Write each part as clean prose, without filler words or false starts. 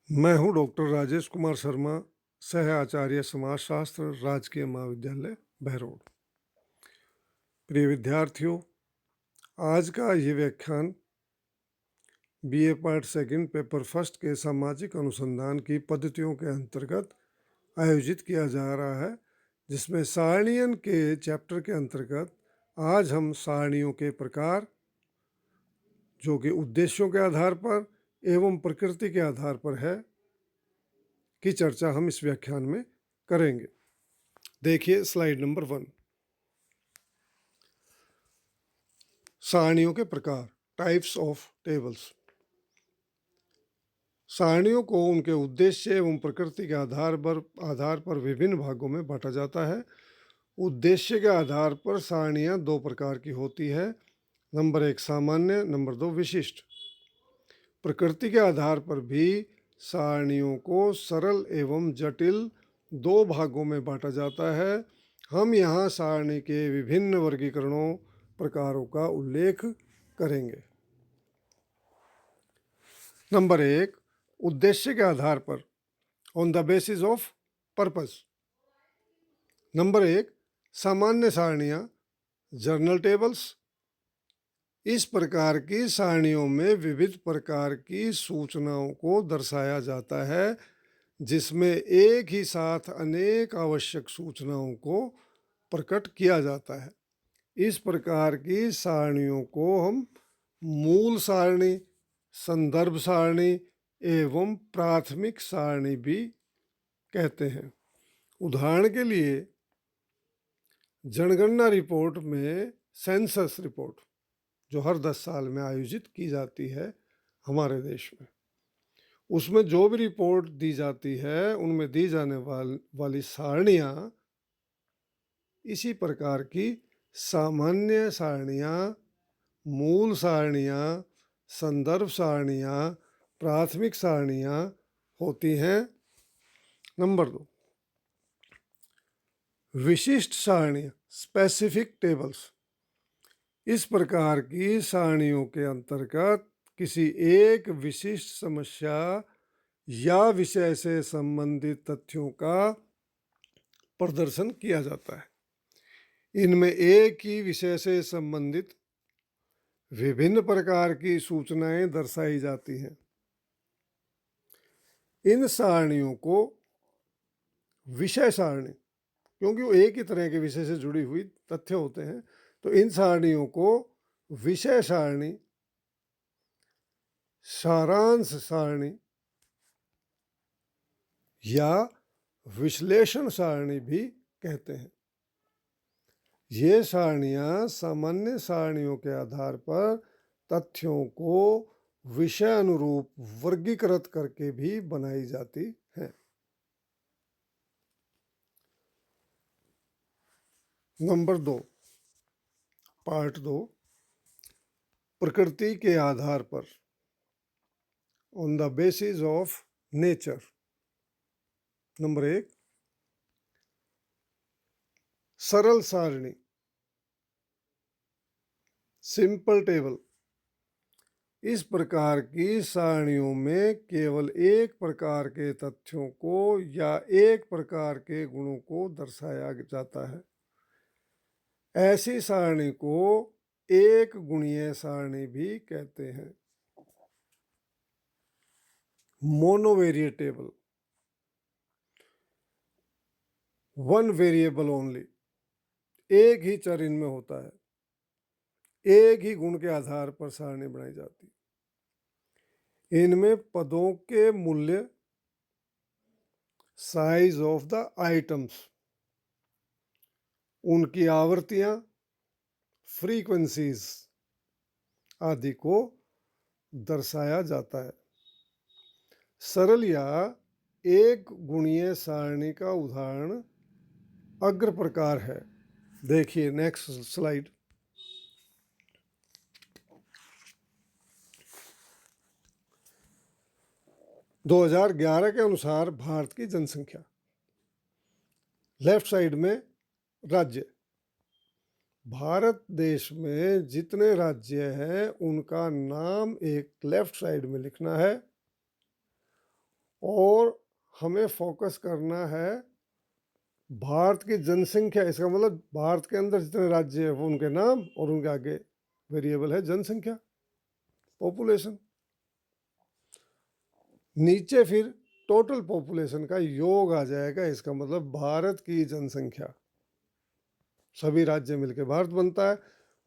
मैं हूँ डॉक्टर राजेश कुमार शर्मा, सह आचार्य समाजशास्त्र, राजकीय महाविद्यालय, बहरोड। प्रिय विद्यार्थियों, आज का ये व्याख्यान BA part second paper first के सामाजिक अनुसंधान की पद्धतियों के अंतर्गत आयोजित किया जा रहा है, जिसमें सारणियन के चैप्टर के अंतर्गत आज हम सारणियों के प्रकार, जो कि उद्देश्यों के आधार पर एवं प्रकृति के आधार पर है, की चर्चा हम इस व्याख्यान में करेंगे। देखिए स्लाइड नंबर 1। सारणियों के प्रकार, टाइप्स ऑफ टेबल्स। सारणियों को उनके उद्देश्य एवं प्रकृति के आधार पर विभिन्न भागों में बांटा जाता है। उद्देश्य के आधार पर सारणियाँ दो प्रकार की होती है। नंबर 1 सामान्य, नंबर 2 विशिष्ट। प्रकृति के आधार पर भी सारणियों को सरल एवं जटिल दो भागों में बांटा जाता है। हम यहाँ सारणी के विभिन्न वर्गीकरणों प्रकारों का उल्लेख करेंगे। नंबर 1 उद्देश्य के आधार पर, on the basis of purpose. Number 1 सामान्य सारणियाँ, जर्नल टेबल्स। इस प्रकार की सारणियों में विविध प्रकार की सूचनाओं को दर्शाया जाता है, जिसमें एक ही साथ अनेक आवश्यक सूचनाओं को प्रकट किया जाता है। इस प्रकार की सारणियों को हम मूल सारणी, संदर्भ सारणी एवं प्राथमिक सारणी भी कहते हैं। उदाहरण के लिए जनगणना रिपोर्ट में सेंसस रिपोर्ट, जो हर 10 साल में आयोजित की जाती है हमारे देश में, उसमें जो भी रिपोर्ट दी जाती है उनमें दी जाने वाली सारणियाँ इसी प्रकार की सामान्य सारणियाँ, मूल सारणियाँ, संदर्भ सारणियाँ, प्राथमिक सारणियाँ होती हैं। नंबर 2 विशिष्ट सारणियाँ, स्पेसिफिक टेबल्स। इस प्रकार की सारणियों के अंतर्गत किसी एक विशिष्ट समस्या या विषय से संबंधित तथ्यों का प्रदर्शन किया जाता है। इनमें एक ही विषय से संबंधित विभिन्न प्रकार की सूचनाएं दर्शाई जाती हैं। इन सारणियों को विषय सारणी, क्योंकि वो एक ही तरह के विषय से जुड़ी हुई तथ्य होते हैं, तो इन सारणियों को विषय सारणी, सारांश सारणी या विश्लेषण सारणी भी कहते हैं। ये सारणियाँ सामान्य सारणियों के आधार पर तथ्यों को विषय अनुरूप वर्गीकृत करके भी बनाई जाती हैं। नंबर 2 पार्ट 2 प्रकृति के आधार पर, on the basis of nature. Number 1 सरल सारणी, सिंपल टेबल। इस प्रकार की सारणियों में केवल एक प्रकार के तथ्यों को या एक प्रकार के गुणों को दर्शाया जाता है। ऐसी सारणी को एक गुणीय सारणी भी कहते हैं। मोनोवेरिएट टेबल, वन वेरिएबल ओनली, एक ही चर इनमें होता है, एक ही गुण के आधार पर सारणी बनाई जाती है। इनमें पदों के मूल्य, साइज ऑफ द आइटम्स, उनकी आवृत्तियां, फ्रीक्वेंसीज आदि को दर्शाया जाता है। सरल या एक गुणीय सारणी का उदाहरण अग्र प्रकार है। देखिए नेक्स्ट स्लाइड। – 2011 के अनुसार भारत की जनसंख्या, लेफ्ट साइड में राज्य। भारत देश में जितने राज्य हैं उनका नाम एक लेफ्ट साइड में लिखना है, और हमें फोकस करना है भारत की जनसंख्या। इसका मतलब भारत के अंदर जितने राज्य हैं वो उनके नाम और उनके आगे वेरिएबल है जनसंख्या, पॉपुलेशन। नीचे फिर टोटल पॉपुलेशन का योग आ जाएगा। इसका मतलब भारत की जनसंख्या, सभी राज्य मिलकर भारत बनता है,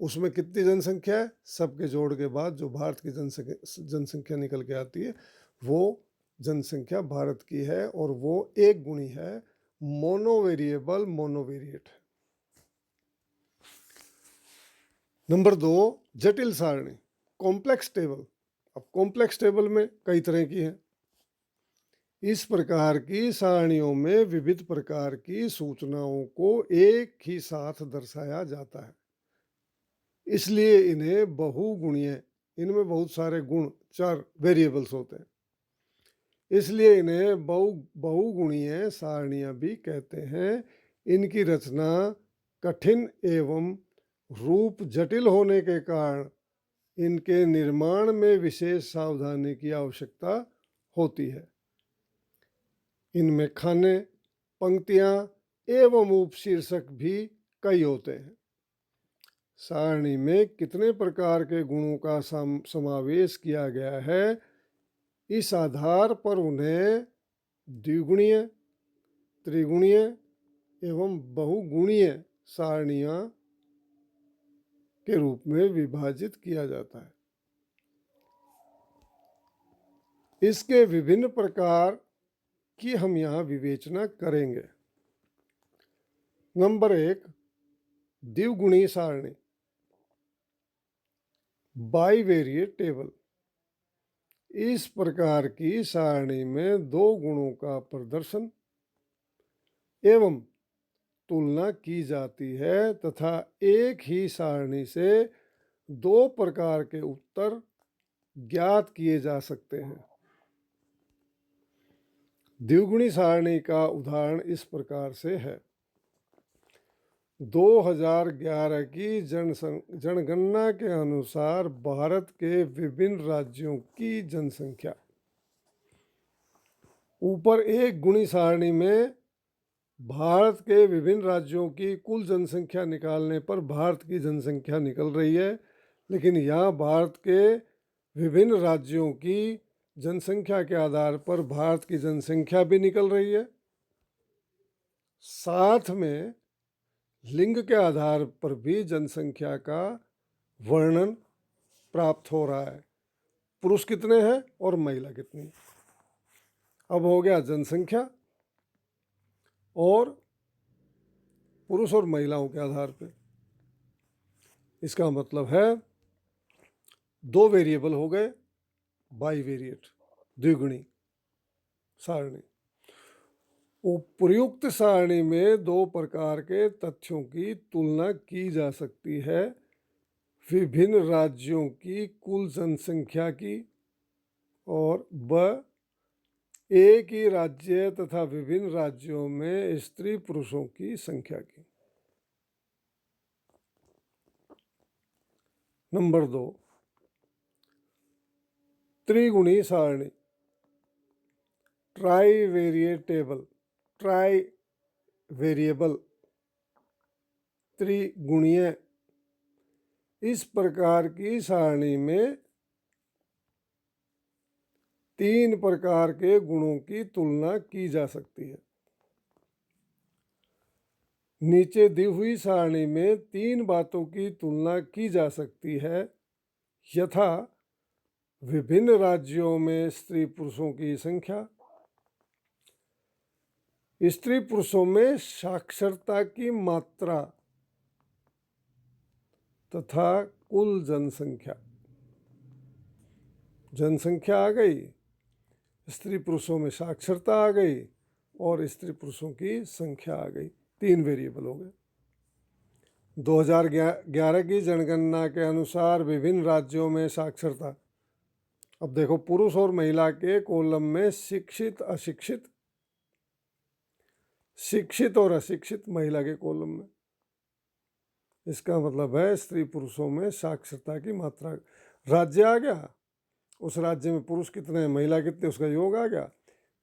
उसमें कितनी जनसंख्या है, सबके जोड़ के बाद जो भारत की जनसंख्या निकल के आती है वो जनसंख्या भारत की है, और वो एक गुणी है, मोनोवेरिएबल मोनोवेरिएट है। नंबर 2, जटिल सारणी, कॉम्प्लेक्स टेबल। अब कॉम्प्लेक्स टेबल में कई तरह की है। इस प्रकार की सारणियों में विविध प्रकार की सूचनाओं को एक ही साथ दर्शाया जाता है, इसलिए इन्हें बहुगुणीय, इनमें बहुत सारे गुण, चर, वेरिएबल्स होते हैं, इसलिए इन्हें बहुगुणीय सारणियां भी कहते हैं। इनकी रचना कठिन एवं रूप जटिल होने के कारण इनके निर्माण में विशेष सावधानी की आवश्यकता होती है। इनमें खाने, पंक्तियां एवं उपशीर्षक भी कई होते हैं। सारणी में कितने प्रकार के गुणों का समावेश किया गया है, इस आधार पर उन्हें द्विगुणीय, त्रिगुणीय एवं बहुगुणीय सारणियां के रूप में विभाजित किया जाता है। इसके विभिन्न प्रकार की हम यहाँ विवेचना करेंगे। नंबर 1, द्विगुणी सारणी, बाइवेरिएट टेबल। इस प्रकार की सारणी में दो गुणों का प्रदर्शन एवं तुलना की जाती है तथा एक ही सारणी से दो प्रकार के उत्तर ज्ञात किए जा सकते हैं। द्विगुणी सारणी का उदाहरण इस प्रकार से है। 2011 की जनगणना के अनुसार भारत के विभिन्न राज्यों की जनसंख्या। ऊपर एक गुणी सारणी में भारत के विभिन्न राज्यों की कुल जनसंख्या निकालने पर भारत की जनसंख्या निकल रही है, लेकिन यहाँ भारत के विभिन्न राज्यों की जनसंख्या के आधार पर भारत की जनसंख्या भी निकल रही है। साथ में लिंग के आधार पर भी जनसंख्या का वर्णन प्राप्त हो रहा है, पुरुष कितने हैं और महिला कितनी। अब हो गया जनसंख्या और पुरुष और महिलाओं के आधार पे। इसका मतलब है दो वेरिएबल हो गए, बाइवेरिएट, द्विगुणी सारणी। उपर्युक्त सारणी में दो प्रकार के तथ्यों की तुलना की जा सकती है, विभिन्न राज्यों की कुल जनसंख्या की और एक ही राज्य तथा विभिन्न राज्यों में स्त्री पुरुषों की संख्या की। नंबर 2, त्रिगुणी सारणी, ट्राइवेरिएटेबल, ट्राई वेरिएबल, त्रिगुणीय। इस प्रकार की सारणी में तीन प्रकार के गुणों की तुलना की जा सकती है। नीचे दी हुई सारणी में तीन बातों की तुलना की जा सकती है, यथा विभिन्न राज्यों में स्त्री पुरुषों की संख्या, स्त्री पुरुषों में साक्षरता की मात्रा तथा कुल जनसंख्या। जनसंख्या आ गई, स्त्री पुरुषों में साक्षरता आ गई और स्त्री पुरुषों की संख्या आ गई, तीन वेरिएबल हो गए। 2011 की जनगणना के अनुसार विभिन्न राज्यों में साक्षरता। अब देखो पुरुष और महिला के कॉलम में शिक्षित अशिक्षित, शिक्षित और अशिक्षित महिला के कॉलम में। इसका मतलब है स्त्री पुरुषों में साक्षरता की मात्रा। राज्य आ गया, उस राज्य में पुरुष कितने हैं महिला कितने, उसका योग आ गया।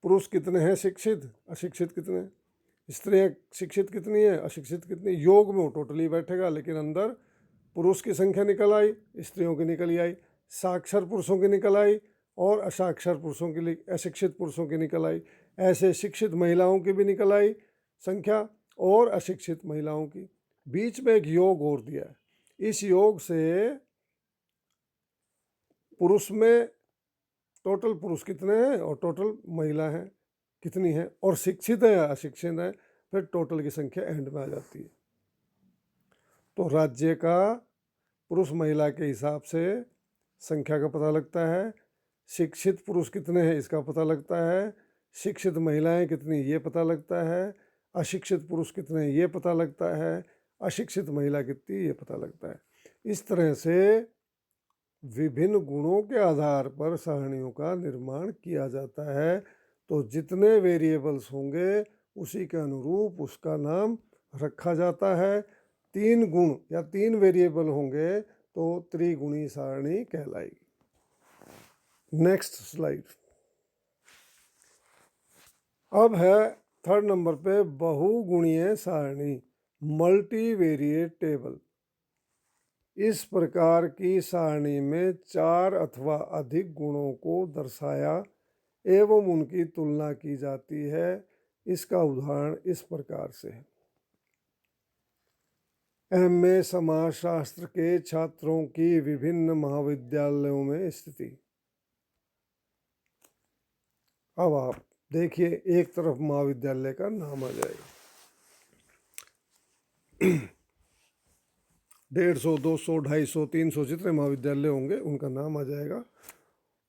पुरुष कितने हैं शिक्षित, अशिक्षित कितने हैं, स्त्रियाँ शिक्षित कितनी है, अशिक्षित कितनी। योग में वो टोटली बैठेगा, लेकिन अंदर पुरुष की संख्या निकल आई, स्त्रियों की निकल आई, साक्षर पुरुषों की निकल आई और असाक्षर पुरुषों की, अशिक्षित पुरुषों की निकल आई। ऐसे शिक्षित महिलाओं की भी निकल आई संख्या और अशिक्षित महिलाओं की। बीच में एक योग और दिया है। इस योग से पुरुष में टोटल पुरुष कितने हैं और टोटल महिला हैं कितनी है, और शिक्षित है या अशिक्षित है, फिर टोटल की संख्या एंड में आ जाती है। तो राज्य का पुरुष महिला के हिसाब से संख्या का पता लगता है, शिक्षित पुरुष कितने हैं इसका पता लगता है, शिक्षित महिलाएं कितनी ये पता लगता है, अशिक्षित पुरुष कितने ये पता लगता है, अशिक्षित महिला कितनी ये पता लगता है। इस तरह से विभिन्न गुणों के आधार पर सारणियों का निर्माण किया जाता है। तो जितने वेरिएबल्स होंगे उसी के अनुरूप उसका नाम रखा जाता है। 3 गुण या 3 वेरिएबल होंगे तो त्रिगुणी सारणी कहलाएगी। Next slide. अब है 3rd नंबर पे बहुगुणीय सारणी, मल्टीवेरिएट टेबल। इस प्रकार की सारणी में 4 अथवा अधिक गुणों को दर्शाया एवं उनकी तुलना की जाती है। इसका उदाहरण इस प्रकार से है। एमए समाजशास्त्र के छात्रों की विभिन्न महाविद्यालयों में स्थिति। अब आप देखिए, एक तरफ महाविद्यालय का नाम आ जाएगा, 150, 200, 250, 300 जितने महाविद्यालय होंगे उनका नाम आ जाएगा,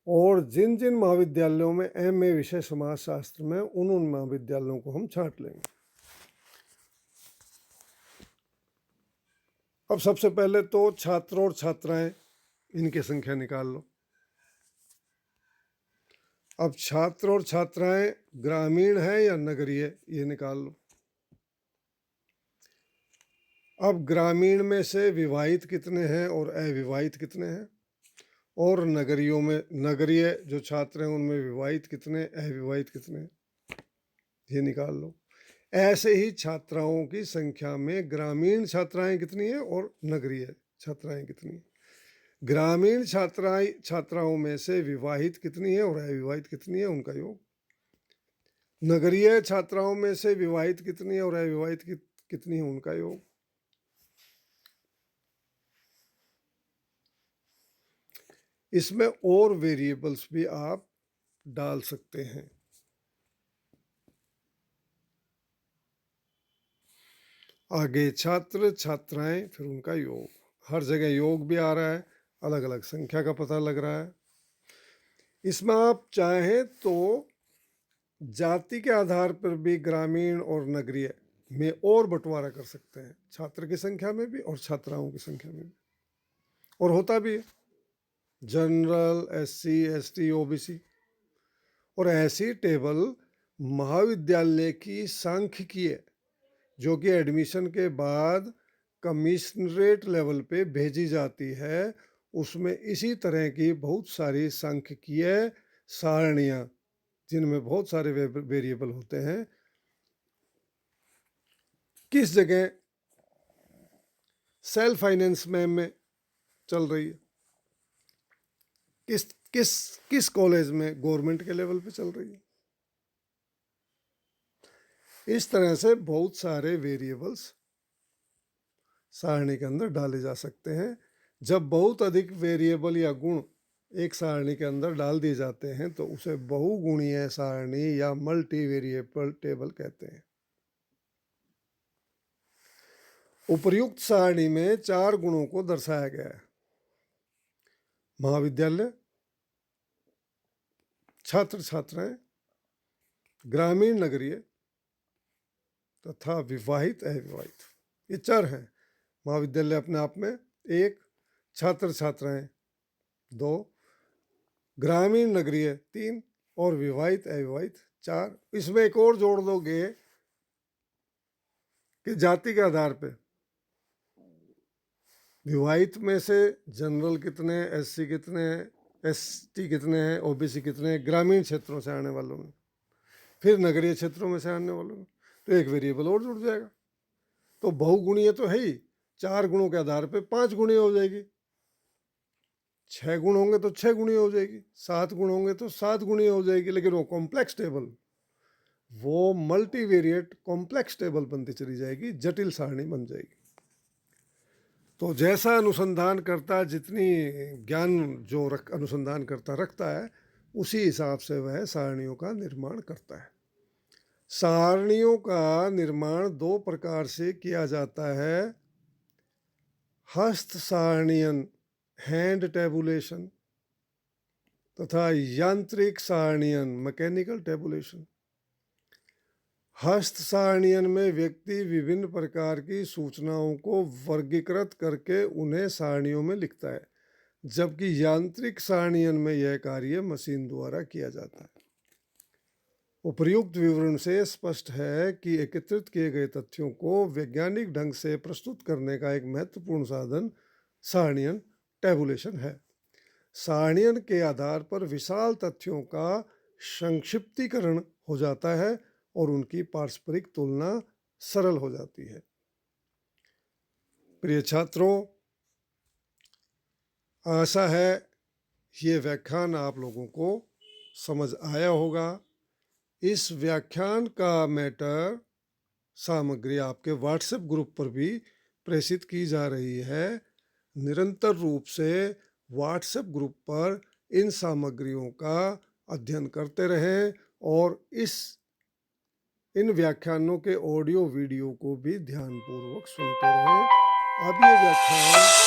और जिन जिन महाविद्यालयों में एमए विषय समाजशास्त्र में उन महाविद्यालयों को हम छांट लेंगे। अब सबसे पहले तो छात्र और छात्राएं, इनकी संख्या निकाल लो। अब छात्र और छात्राएं ग्रामीण है या नगरीय, ये निकाल लो। अब ग्रामीण में से विवाहित कितने हैं और अविवाहित कितने हैं, और नगरियों में, नगरीय जो छात्र हैं उनमें विवाहित कितने, अविवाहित कितने, ये निकाल लो। ऐसे ही छात्राओं की संख्या में ग्रामीण छात्राएं कितनी है और नगरीय छात्राएं कितनी है। ग्रामीण छात्राओं में से विवाहित कितनी है और अविवाहित कितनी है, उनका योग। नगरीय छात्राओं में से विवाहित कितनी है और अविवाहित कितनी है, उनका योग। इसमें और वेरिएबल्स भी आप डाल सकते हैं। आगे छात्र छात्राएं, फिर उनका योग। हर जगह योग भी आ रहा है, अलग अलग संख्या का पता लग रहा है। इसमें आप चाहें तो जाति के आधार पर भी ग्रामीण और नगरीय में और बंटवारा कर सकते हैं, छात्र की संख्या में भी और छात्राओं की संख्या में भी, और होता भी है। जनरल, एससी, एसटी, ओबीसी, और ऐसी टेबल महाविद्यालय की सांख्यिकीय, जो कि एडमिशन के बाद कमिश्नरेट लेवल पे भेजी जाती है, उसमें इसी तरह की बहुत सारी सांख्यिकीय सारणियाँ, जिनमें बहुत सारे वेरिएबल होते हैं, किस जगह सेल्फ फाइनेंस में चल रही है, किस किस किस कॉलेज में गवर्नमेंट के लेवल पे चल रही है। इस तरह से बहुत सारे वेरिएबल्स सारणी के अंदर डाले जा सकते हैं। जब बहुत अधिक वेरिएबल या गुण एक सारणी के अंदर डाल दिए जाते हैं तो उसे बहुगुणीय सारणी या मल्टी वेरिएबल टेबल कहते हैं। उपर्युक्त सारणी में 4 गुणों को दर्शाया गया है: महाविद्यालय, छात्र छात्राएं, ग्रामीण नगरीय तथा विवाहित अविवाहित। ये 4 हैं। महाविद्यालय अपने आप में 1, छात्र छात्राएं 2, ग्रामीण नगरीय 3 और विवाहित अविवाहित 4। इसमें एक और जोड़ दोगे कि जाति के आधार पे विवाहित में से जनरल कितने, एससी कितने, एसटी कितने हैं, ओबीसी कितने हैं, ग्रामीण क्षेत्रों से आने वालों में। फिर नगरीय क्षेत्रों में से आने वालों में, तो एक वेरिएबल और जुड़ जाएगा। तो बहुगुणीय तो है ही, 4 गुणों के आधार पे 5 गुणीय हो जाएगी, 6 गुण होंगे तो 6 गुणीय हो जाएगी, 7 गुण होंगे तो 7 गुणीय हो जाएगी। लेकिन वो कॉम्प्लेक्स टेबल, वो मल्टीवेरिएट कॉम्प्लेक्स टेबल बनती चली जाएगी, जटिल सारणी बन जाएगी। तो जैसा अनुसंधान करता, जितनी ज्ञान जो अनुसंधान करता रखता है, उसी हिसाब से वह सारणियों का निर्माण करता है। सारणियों का निर्माण 2 प्रकार से किया जाता है, हस्त सारणियन हैंड टेबुलेशन तथा यांत्रिक सारणियन मैकेनिकल टेबुलेशन। हस्त सारणियन में व्यक्ति विभिन्न प्रकार की सूचनाओं को वर्गीकृत करके उन्हें सारणियों में लिखता है, जबकि यांत्रिक सारणियन में यह कार्य मशीन द्वारा किया जाता है। उपर्युक्त विवरण से स्पष्ट है कि एकत्रित किए गए तथ्यों को वैज्ञानिक ढंग से प्रस्तुत करने का एक महत्वपूर्ण साधन सारणियन टेबुलेशन है। सारणियन के आधार पर विशाल तथ्यों का संक्षिप्तीकरण हो जाता है और उनकी पारस्परिक तुलना सरल हो जाती है। प्रिय छात्रों, आशा है ये व्याख्यान आप लोगों को समझ आया होगा। इस व्याख्यान का मैटर सामग्री आपके व्हाट्सएप ग्रुप पर भी प्रेषित की जा रही है। निरंतर रूप से व्हाट्सएप ग्रुप पर इन सामग्रियों का अध्ययन करते रहें और इन व्याख्यानों के ऑडियो वीडियो को भी ध्यानपूर्वक सुनते रहें। अब ये व्याख्यान